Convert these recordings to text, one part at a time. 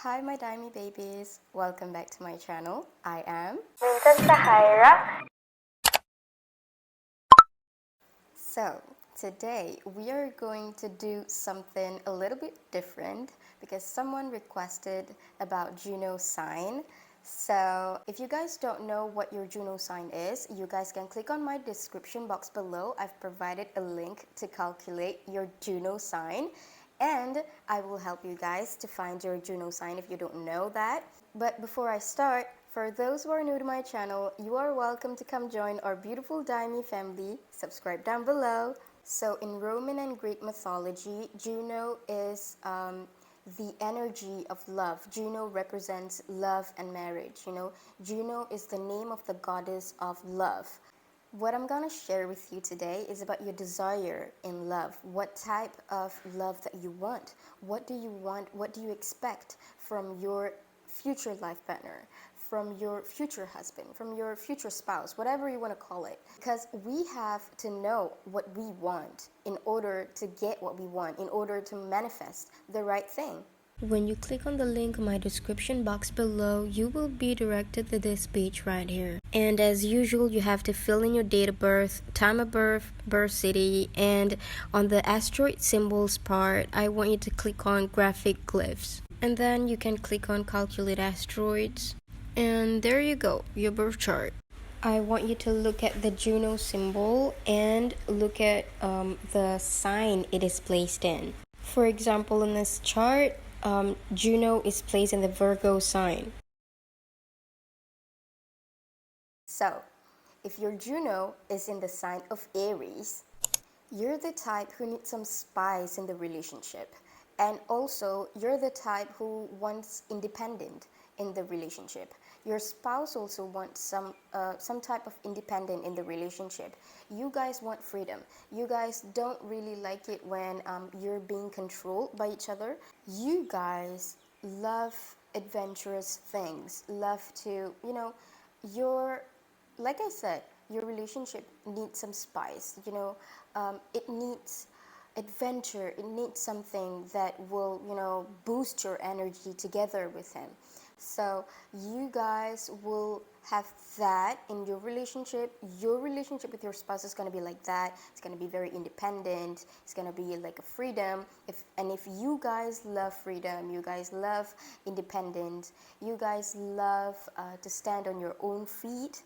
Hi my Daimi babies, welcome back to my channel. I am So today we are going to do something a little bit different because someone requested about Juno sign. So if you guys don't know what your Juno sign is, you guys can click on my description box below. I've provided a link to calculate your Juno sign, and I will help you guys to find your Juno sign if you don't know that. But before I start, for those who are new to my channel, you are welcome to come join our beautiful Daimi family. Subscribe down below. So in Roman and Greek mythology, Juno is the energy of love. Juno represents love and marriage. Juno is the name of the goddess of love. What I'm gonna share with you today is about your desire in love. What type of love that you want? What do you want? What do you expect from your future life partner, from your future husband, from your future spouse, whatever you want to call it? Because we have to know what we want in order to get what we want, in order to manifest the right thing. When you click on the link in my description box below, you will be directed to this page right here. And as usual, you have to fill in your date of birth, time of birth, birth city, and on the asteroid symbols part, I want you to click on graphic glyphs. And then you can click on calculate asteroids. And there you go, your birth chart. I want you to look at the Juno symbol and look at the sign it is placed in. For example, in this chart, Juno is placed in the Virgo sign. So, if your Juno is in the sign of Aries, you're the type who needs some spice in the relationship. And also, you're the type who wants independent in the relationship. Your spouse also wants some type of independent in the relationship. You guys want freedom. You guys don't really like it when you're being controlled by each other. You guys love adventurous things, love to, like I said, your relationship needs some spice. It needs adventure. It needs something that will, boost your energy together with him. So you guys will have that in your relationship. Your relationship with your spouse is going to be like that. It's going to be very independent. It's going to be like a freedom. If you guys love freedom, you guys love independence, you guys love to stand on your own feet,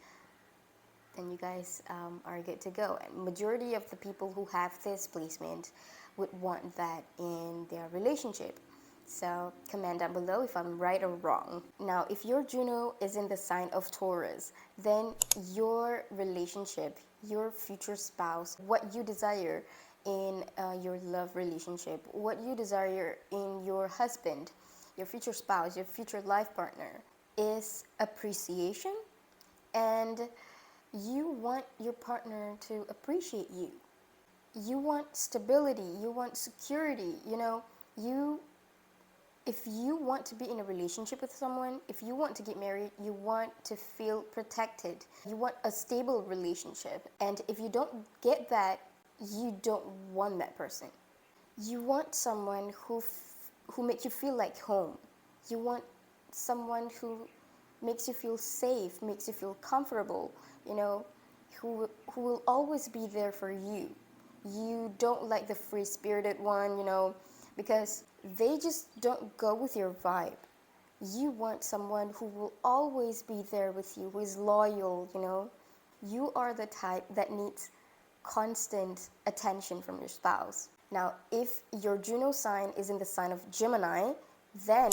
then you guys are good to go. And majority of the people who have this placement would want that in their relationship. So comment down below if I'm right or wrong. Now, if your Juno is in the sign of Taurus, then your relationship, your future spouse, what you desire in your love relationship, what you desire in your husband, your future spouse, your future life partner, is appreciation. And you want your partner to appreciate you. You want stability. You want security. If you want to be in a relationship with someone, if you want to get married, you want to feel protected. You want a stable relationship. And if you don't get that, you don't want that person. You want someone who makes you feel like home. You want someone who makes you feel safe, makes you feel comfortable, who will always be there for you. You don't like the free-spirited one, because they just don't go with your vibe. You want someone who will always be there with you, who is loyal, You are the type that needs constant attention from your spouse. Now, if your Juno sign is in the sign of Gemini, then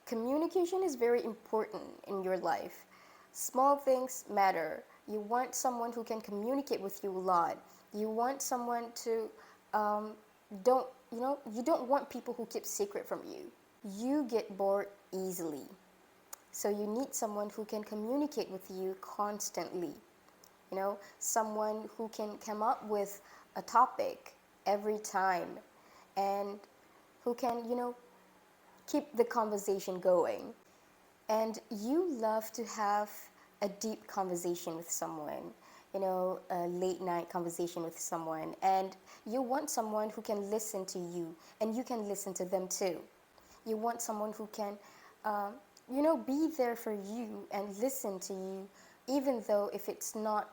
communication is very important in your life. Small things matter. You want someone who can communicate with you a lot. You want someone to you don't want people who keep secret from you. You get bored easily. So you need someone who can communicate with you constantly. Someone who can come up with a topic every time and who can, keep the conversation going. And you love to have a deep conversation with someone, a late night conversation with someone, and you want someone who can listen to you and you can listen to them too. You want someone who can, be there for you and listen to you, even though if it's not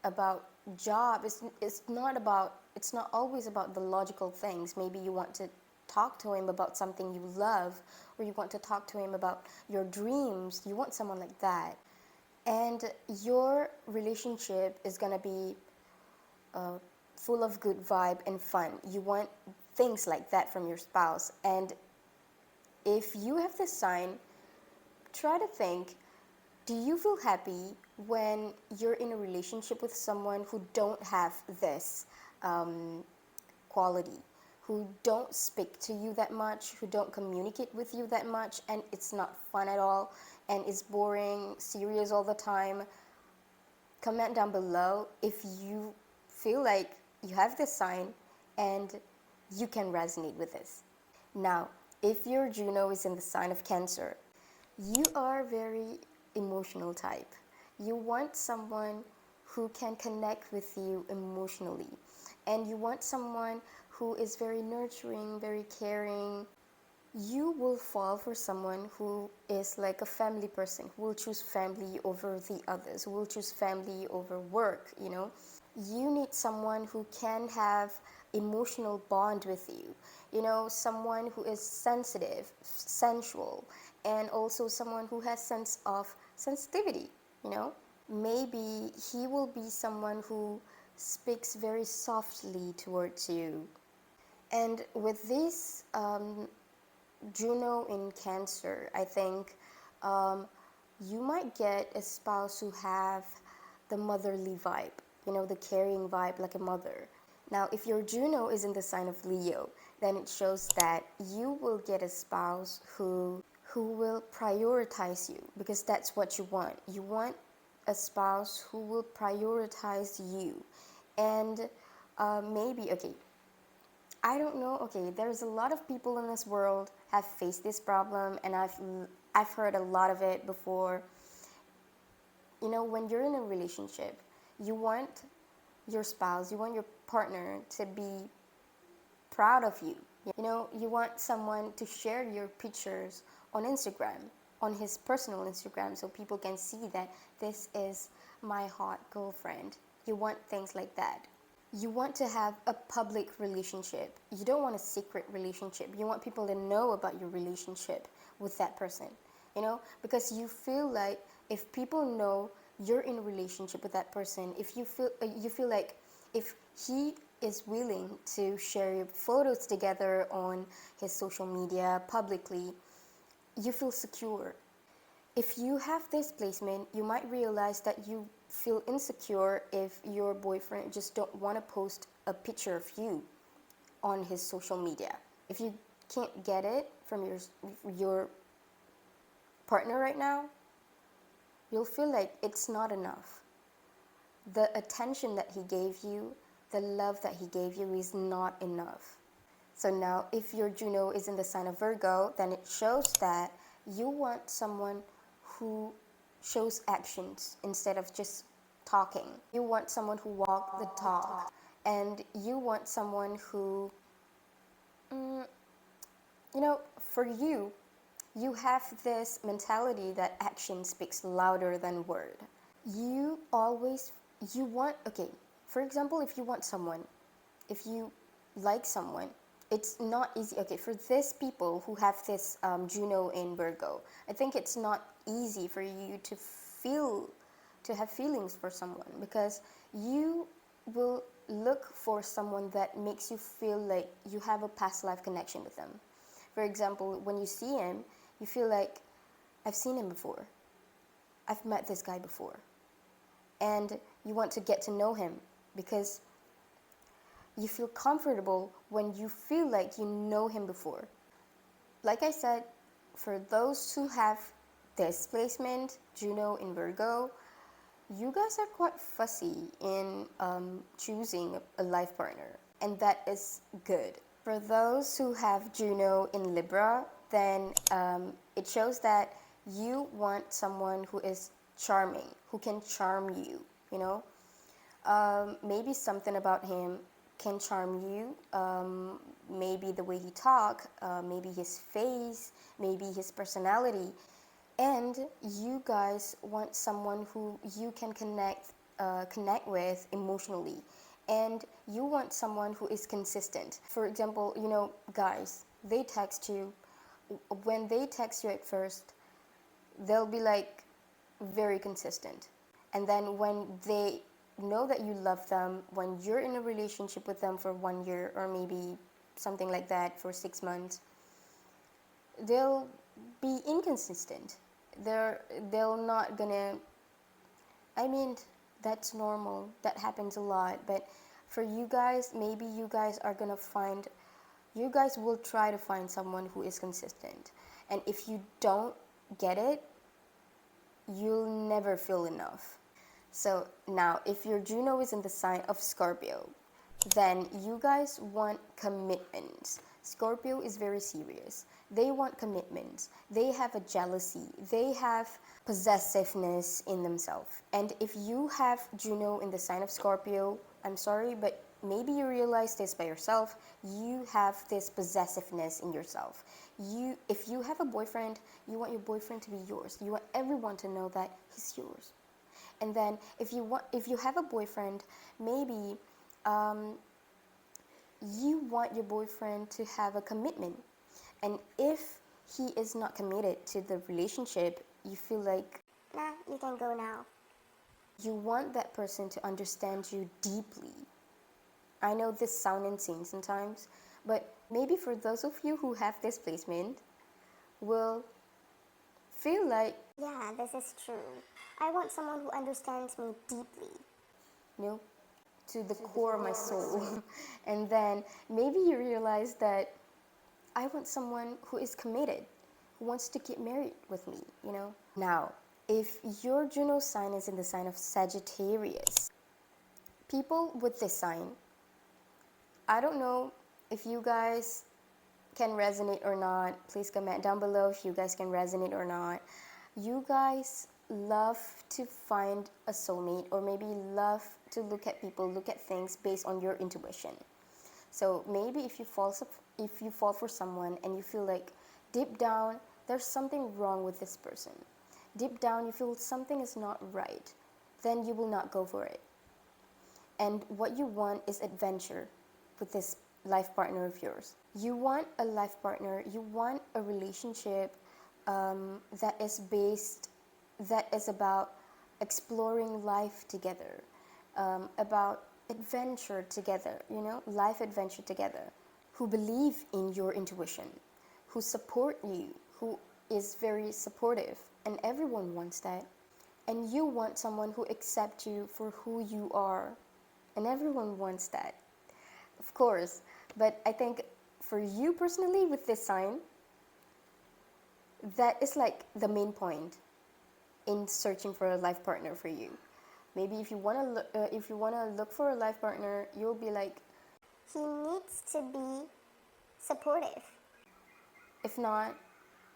about job, it's not always about the logical things. Maybe you want to talk to him about something you love, or you want to talk to him about your dreams. You want someone like that. And your relationship is going to be full of good vibe and fun. You want things like that from your spouse. And if you have this sign, try to think, do you feel happy when you're in a relationship with someone who don't have this quality, who don't speak to you that much, who don't communicate with you that much, and it's not fun at all, and it's boring, serious all the time? Comment down below if you feel like you have this sign and you can resonate with this. Now, if your Juno is in the sign of Cancer, you are very emotional type. You want someone who can connect with you emotionally, and you want someone who is very nurturing, very caring. You will fall for someone who is like a family person, who will choose family over the others, who will choose family over work. You need someone who can have emotional bond with you, someone who is sensitive, sensual, and also someone who has sense of sensitivity. Maybe he will be someone who speaks very softly towards you. And with this Juno in Cancer, I think you might get a spouse who have the motherly vibe, the caring vibe like a mother. Now, if your Juno is in the sign of Leo, then it shows that you will get a spouse who will prioritize you, because that's what you want. You want a spouse who will prioritize you. And maybe, okay, I don't know, okay, there's a lot of people in this world have faced this problem, and I've heard a lot of it before. When you're in a relationship, you want your spouse, you want your partner to be proud of you. You want someone to share your pictures on Instagram, on his personal Instagram, so people can see that this is my hot girlfriend. You want things like that. You want to have a public relationship. You don't want a secret relationship. You want people to know about your relationship with that person, because you feel like if people know you're in a relationship with that person, if you feel like if he is willing to share your photos together on his social media publicly, you feel secure. If you have this placement, you might realize that you feel insecure if your boyfriend just don't want to post a picture of you on his social media. If you can't get it from your partner right now, you'll feel like it's not enough. The attention that he gave you, the love that he gave you is not enough. So now, if your Juno is in the sign of Virgo, then it shows that you want someone who shows actions instead of just talking. You want someone who walks the talk, and you want someone who, for you have this mentality that action speaks louder than word. You want, okay, for example, if you want someone, if you like someone, it's not easy. Okay, for these people who have this Juno in Virgo, I think it's not easy for you to have feelings for someone, because you will look for someone that makes you feel like you have a past life connection with them. For example, when you see him, you feel like, I've seen him before. I've met this guy before. And you want to get to know him because you feel comfortable when you feel like you know him before. Like I said, for those who have this placement, Juno in Virgo, you guys are quite fussy in choosing a life partner, and that is good. For those who have Juno in Libra, then it shows that you want someone who is charming, who can charm you, maybe something about him can charm you. maybe the way he talk, maybe his face, maybe his personality. And you guys want someone who you can connect with emotionally, and you want someone who is consistent. For example, guys, they text you. When they text you at first, they'll be like very consistent, and then when they know that you love them, when you're in a relationship with them for 1 year or maybe something like that for 6 months, they'll be inconsistent. They'll not gonna, I mean, that's normal, that happens a lot. But for you guys, maybe you guys are gonna find, you guys will try to find someone who is consistent, and if you don't get it, you'll never feel enough. So now, if your Juno is in the sign of Scorpio, then you guys want commitments. Scorpio is very serious. They want commitments. They have a jealousy. They have possessiveness in themselves. And if you have Juno in the sign of Scorpio, I'm sorry, but maybe you realize this by yourself. You have this possessiveness in yourself. If you have a boyfriend, you want your boyfriend to be yours. You want everyone to know that he's yours. And then if you have a boyfriend, maybe you want your boyfriend to have a commitment. And if he is not committed to the relationship, you feel like, nah, you can go now. You want that person to understand you deeply. I know this sounds insane sometimes, but maybe for those of you who have this placement, will feel like, yeah, this is true. I want someone who understands me deeply. To the core of my soul. And then maybe you realize that I want someone who is committed, who wants to get married with me, Now, if your Juno sign is in the sign of Sagittarius, people with this sign, I don't know if you guys can resonate or not. Please comment down below if you guys can resonate or not. You guys love to find a soulmate, or maybe love to look at people, look at things based on your intuition. So maybe if you fall for someone and you feel like deep down there's something wrong with this person, deep down you feel something is not right, then you will not go for it. And what you want is adventure with this life partner of yours. You want a life partner, you want a relationship that is about exploring life together, about adventure together, life adventure together, who believe in your intuition, who support you, who is very supportive, and everyone wants that. And you want someone who accepts you for who you are, and everyone wants that, of course. But I think for you personally with this sign, that is like the main point in searching for a life partner for you. Maybe if you want to look for a life partner, you'll be like, he needs to be supportive. If not,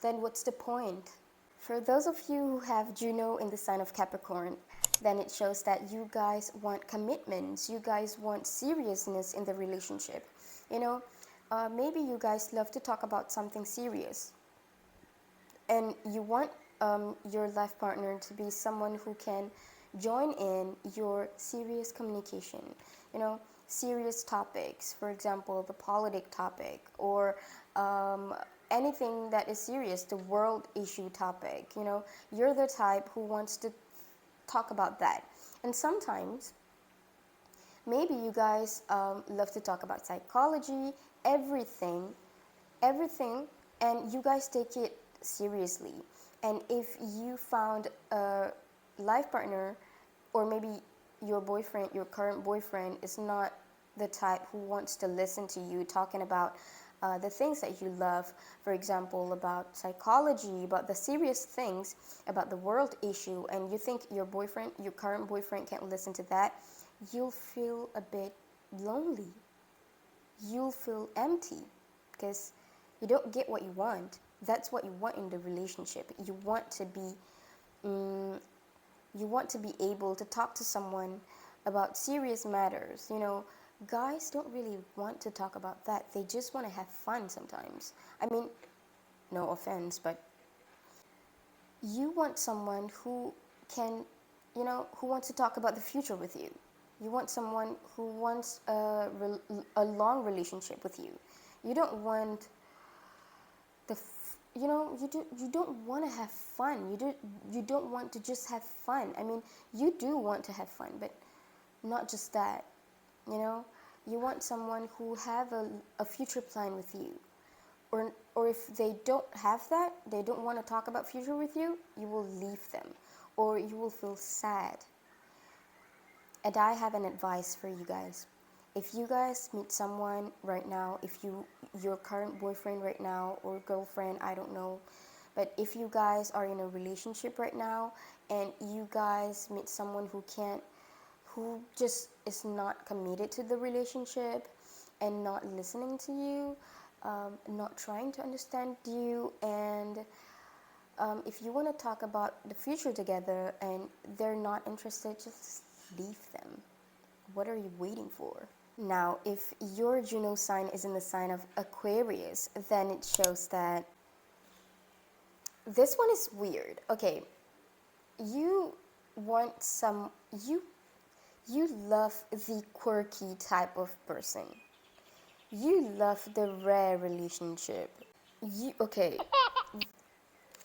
then what's the point? For those of you who have Juno in the sign of Capricorn, then it shows that you guys want commitments, you guys want seriousness in the relationship. Maybe you guys love to talk about something serious, and you want your life partner to be someone who can join in your serious communication, serious topics, for example, the politic topic, or anything that is serious, the world issue topic. You're the type who wants to talk about that. And sometimes maybe you guys love to talk about psychology, everything, and you guys take it seriously. And if you found a life partner, or maybe your boyfriend, your current boyfriend, is not the type who wants to listen to you talking about the things that you love, for example, about psychology, about the serious things, about the world issue, and you think your current boyfriend can't listen to that, you'll feel a bit lonely. You'll feel empty because you don't get what you want. That's what you want in the relationship. You want to be able to talk to someone about serious matters, guys don't really want to talk about that. They just want to have fun sometimes. I mean, no offense, but you want someone who can, who wants to talk about the future with you. You want someone who wants a long relationship with you. You don't want you don't want to have fun. You don't want to just have fun. I mean, you do want to have fun, but not just that. You want someone who have a future plan with you. Or if they don't have that, they don't want to talk about future with you, you will leave them, or you will feel sad. And I have an advice for you guys. If you guys meet someone right now, if your current boyfriend right now or girlfriend, I don't know, but if you guys are in a relationship right now and you guys meet someone who just is not committed to the relationship and not listening to you, not trying to understand you, and if you want to talk about the future together and they're not interested, just leave them. What are you waiting for? Now, if your Juno sign is in the sign of Aquarius, then it shows that this one is weird. Okay, you want you love the quirky type of person. You love the rare relationship. Okay,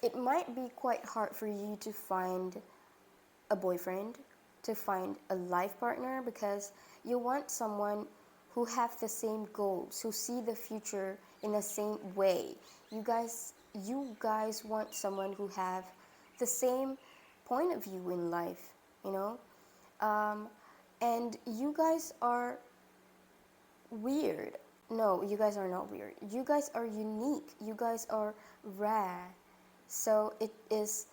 it might be quite hard for you to find a boyfriend, to find a life partner, because you want someone who have the same goals, who see the future in the same way. You guys want someone who have the same point of view in life, and you guys are weird. No, you guys are not weird. You guys are unique. You guys are rare. So it is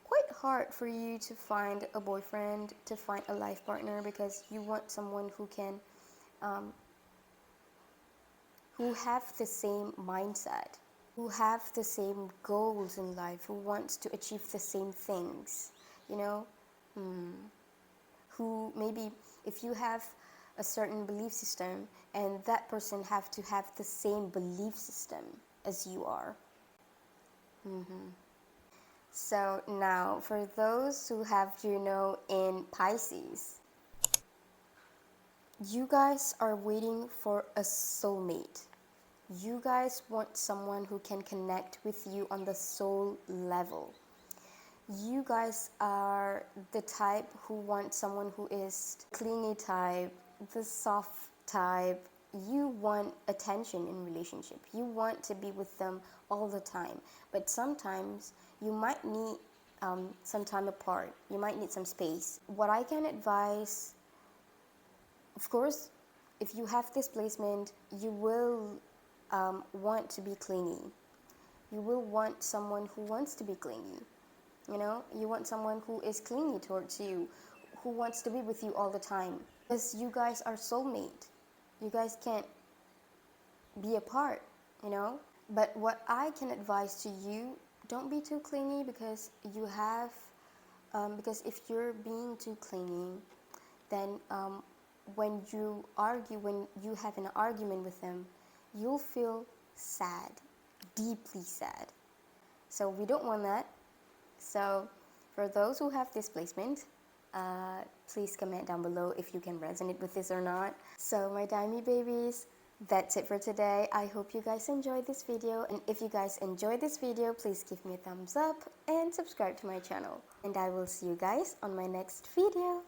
quite hard for you to find a boyfriend, to find a life partner, because you want someone who can, who have the same mindset, who have the same goals in life, who wants to achieve the same things, who maybe if you have a certain belief system and that person have to have the same belief system as you are. So now, for those who have Juno in Pisces, you guys are waiting for a soulmate. You guys want someone who can connect with you on the soul level. You guys are the type who want someone who is clingy type, the soft type. You want attention in relationship. You want to be with them all the time. But sometimes you might need some time apart. You might need some space. What I can advise, of course, if you have this placement, you will want to be clingy. You will want someone who wants to be clingy. You want someone who is clingy towards you, who wants to be with you all the time. Because you guys are soulmate. You guys can't be apart, But what I can advise to you, don't be too clingy, because because if you're being too clingy, then when you have an argument with them, you'll feel sad, deeply sad. So we don't want that. So for those who have this placement, please comment down below if you can resonate with this or not. So my Daimi babies, that's it for today. I hope you guys enjoyed this video, and if you guys enjoyed this video, please give me a thumbs up and subscribe to my channel. And I will see you guys on my next video.